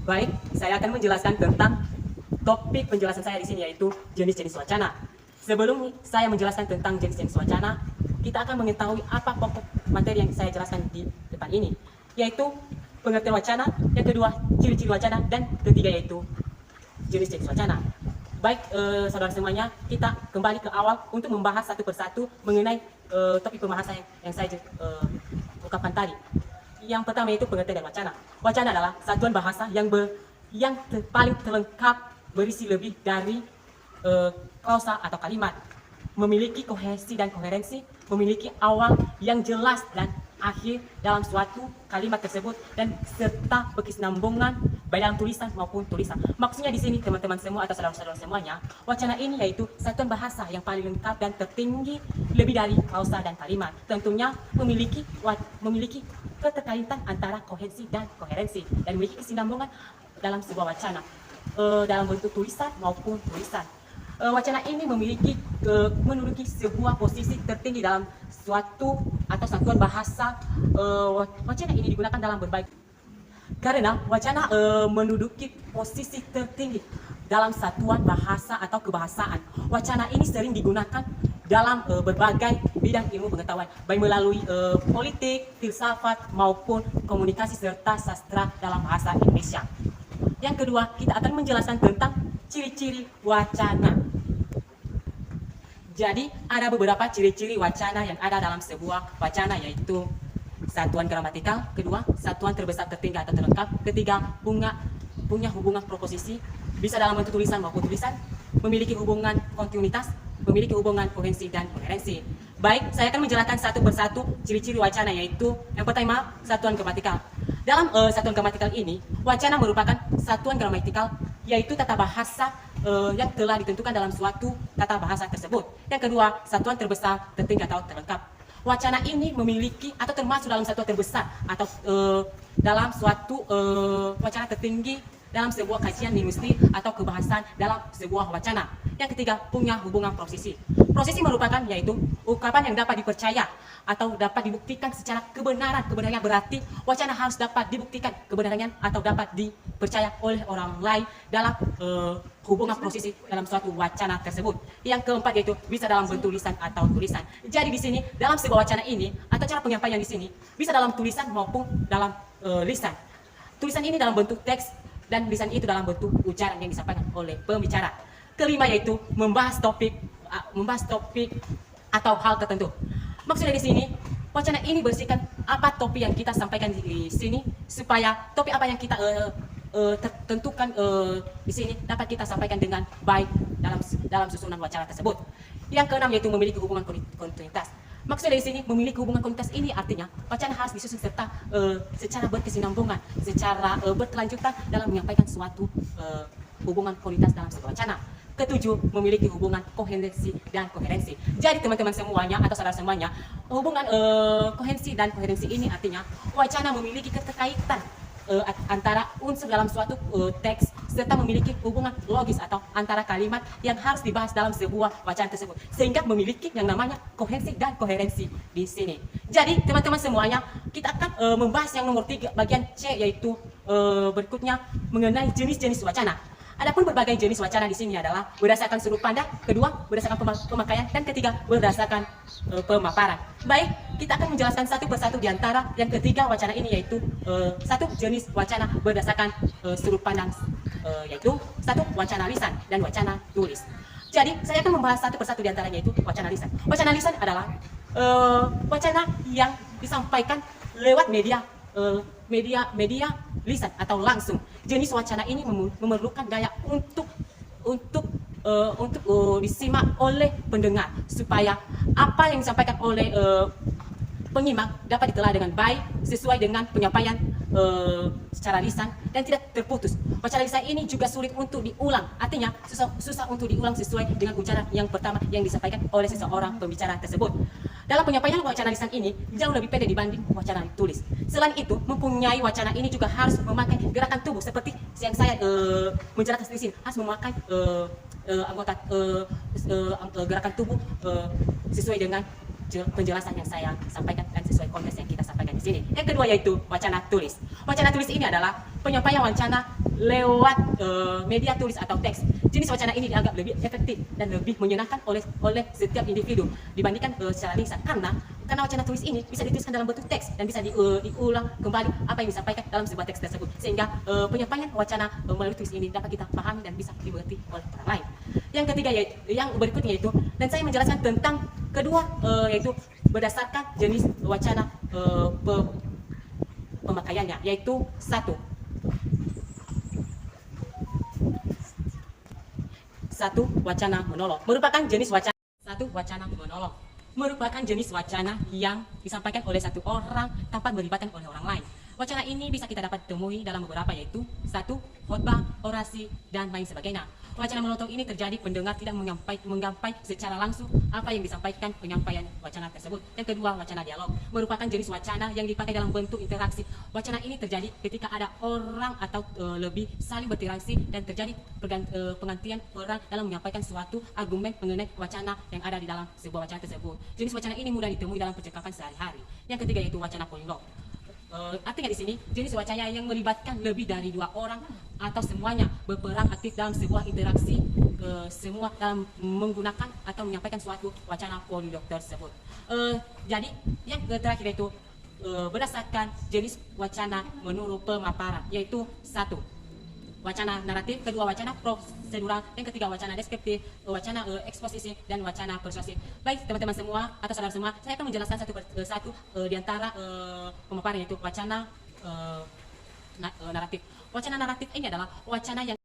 Baik, saya akan menjelaskan tentang topik penjelasan saya di sini, yaitu jenis-jenis wacana. Sebelum saya menjelaskan tentang jenis-jenis wacana, kita akan mengetahui apa pokok materi yang saya jelaskan di depan ini, yaitu pengertian wacana, yang kedua ciri-ciri wacana, dan ketiga yaitu jenis-jenis wacana. Baik, saudara semuanya, kita kembali ke awal untuk membahas satu persatu mengenai topik pembahasan yang saya ungkapkan tadi. Yang pertama yaitu pengertian dari wacana. Wacana adalah satuan bahasa yang paling terlengkap, berisi lebih dari klausa atau kalimat, memiliki kohesi dan koherensi, memiliki awal yang jelas dan akhir dalam suatu kalimat tersebut, dan serta berkesinambungan baik dalam tulisan maupun tulisan. Maksudnya di sini teman-teman semua atau saudara-saudara semuanya, wacana ini yaitu satuan bahasa yang paling lengkap dan tertinggi lebih dari klausa dan kalimat. Tentunya memiliki keterkaitan antara kohesi dan koherensi, dan memiliki kesinambungan dalam sebuah wacana dalam bentuk tulisan maupun tulisan. Wacana ini menduduki sebuah posisi tertinggi dalam suatu atau satuan bahasa. Wacana ini digunakan dalam berbagai karena wacana menduduki posisi tertinggi dalam satuan bahasa atau kebahasaan. Wacana ini sering digunakan dalam berbagai bidang ilmu pengetahuan, baik melalui politik, filsafat, maupun komunikasi serta sastra dalam bahasa Indonesia. Yang kedua, kita akan menjelaskan tentang ciri-ciri wacana. Jadi, ada beberapa ciri-ciri wacana yang ada dalam sebuah wacana, yaitu satuan gramatikal, kedua, satuan terbesar, tertinggi atau terlengkap, ketiga, punya hubungan proposisi, bisa dalam bentuk tulisan maupun tulisan, memiliki hubungan kontinuitas, memiliki hubungan koherensi dan koherensi. Baik, saya akan menjelaskan satu persatu ciri-ciri wacana, yaitu yang pertama, satuan gramatikal. Dalam satuan gramatikal ini, wacana merupakan satuan gramatikal, yaitu tata bahasa yang telah ditentukan dalam suatu tata bahasa tersebut. Yang kedua, satuan terbesar, tertinggi atau terlengkap. Wacana ini memiliki atau termasuk dalam satuan terbesar atau dalam suatu wacana tertinggi dalam sebuah kajian linguistik atau kebahasaan dalam sebuah wacana. Yang ketiga, punya hubungan prosesi. Prosesi merupakan yaitu ungkapan yang dapat dipercaya atau dapat dibuktikan secara kebenaran. Kebenarannya berarti wacana harus dapat dibuktikan kebenarannya atau dapat dipercaya oleh orang lain dalam hubungan prosesi dalam suatu wacana tersebut. Yang keempat yaitu bisa dalam bentuk tulisan atau tulisan. Jadi di sini dalam sebuah wacana ini atau cara penyampaian di sini bisa dalam tulisan maupun dalam lisan. Tulisan ini dalam bentuk teks dan lisan itu dalam bentuk ucapan yang disampaikan oleh pembicara. Kelima yaitu membahas topik atau hal tertentu. Maksudnya di sini wacana ini bersihkan apa topik yang kita sampaikan di sini, supaya topik apa yang kita tentukan di sini dapat kita sampaikan dengan baik dalam susunan wacana tersebut. Yang keenam yaitu memiliki hubungan kontinuitas. Maksudnya di sini memiliki hubungan kontinuitas ini artinya wacana harus disusun serta secara berkesinambungan, secara berkelanjutan dalam menyampaikan suatu hubungan kontinuitas dalam sebuah wacana. Ketujuh, memiliki hubungan koherensi dan koherensi. Jadi teman-teman semuanya atau saudara semuanya, hubungan koherensi dan koherensi ini artinya wacana memiliki keterkaitan antara unsur dalam suatu teks serta memiliki hubungan logis atau antara kalimat yang harus dibahas dalam sebuah wacana tersebut, sehingga memiliki yang namanya koherensi dan koherensi di sini. Jadi teman-teman semuanya, kita akan membahas yang nomor 3 bagian C, yaitu berikutnya mengenai jenis-jenis wacana. Adapun berbagai jenis wacana di sini adalah berdasarkan sudut pandang, kedua berdasarkan pemakaian, dan ketiga berdasarkan pemaparan. Baik, kita akan menjelaskan satu persatu di antara yang ketiga wacana ini, yaitu satu jenis wacana berdasarkan sudut pandang, yaitu satu wacana lisan dan wacana tulis. Jadi saya akan membahas satu persatu di antaranya, yaitu wacana lisan. Wacana lisan adalah wacana yang disampaikan lewat media lisan atau langsung. Jenis wacana ini memerlukan daya untuk disimak oleh pendengar, supaya apa yang disampaikan oleh penyimak dapat ditelah dengan baik sesuai dengan penyampaian secara lisan dan tidak terputus. Wacana lisan ini juga sulit untuk diulang, artinya susah untuk diulang sesuai dengan ucapan yang pertama yang disampaikan oleh seseorang pembicara tersebut. Dalam penyampaian wacana lisan ini jauh lebih pendek dibanding wacana tulis. Selain itu, mempunyai wacana ini juga harus memakai gerakan tubuh seperti yang saya menjelaskan di sini, harus memakai anggota gerakan tubuh sesuai dengan penjelasan yang saya sampaikan dan sesuai konteks yang kita sampaikan di sini. Yang kedua yaitu wacana tulis. Wacana tulis ini adalah penyampaian wacana lewat media tulis atau teks. Jenis wacana ini dianggap lebih efektif dan lebih menyenangkan oleh setiap individu dibandingkan secara lisan, karena wacana tulis ini bisa dituliskan dalam bentuk teks dan bisa diulang kembali apa yang disampaikan dalam sebuah teks tersebut, sehingga penyampaian wacana melalui tulis ini dapat kita pahami dan bisa dimengerti oleh orang lain. Yang ketiga, yang berikutnya yaitu, dan saya menjelaskan tentang kedua, yaitu berdasarkan jenis wacana pemakaiannya, yaitu satu wacana monolog merupakan jenis wacana. Wacana monolog merupakan jenis wacana yang disampaikan oleh satu orang tanpa melibatkan oleh orang lain. Wacana ini bisa kita dapat temui dalam beberapa, yaitu satu, khotbah, orasi, dan lain sebagainya. Wacana monolog ini terjadi pendengar tidak menggampai secara langsung apa yang disampaikan penyampaian wacana tersebut. Yang kedua, wacana dialog merupakan jenis wacana yang dipakai dalam bentuk interaksi. Wacana ini terjadi ketika ada orang atau lebih saling berinteraksi dan terjadi penggantian peran dalam menyampaikan suatu argumen mengenai wacana yang ada di dalam sebuah wacana tersebut. Jenis wacana ini mudah ditemui dalam percakapan sehari-hari. Yang ketiga yaitu wacana polemik. Artinya di sini jenis wacana yang melibatkan lebih dari dua orang atau semuanya berperan aktif dalam sebuah interaksi, semua dalam menggunakan atau menyampaikan suatu wacana polemik tersebut. Jadi yang terakhir itu berdasarkan jenis wacana menurut pemaparan, yaitu satu, wacana naratif, kedua wacana prosedural, yang ketiga wacana deskriptif, wacana eksposisi, dan wacana persuasif. Baik teman-teman semua atau saudara semua, saya akan menjelaskan satu persatu di antara pemaparan, yaitu wacana naratif. Wacana naratif ini adalah wacana yang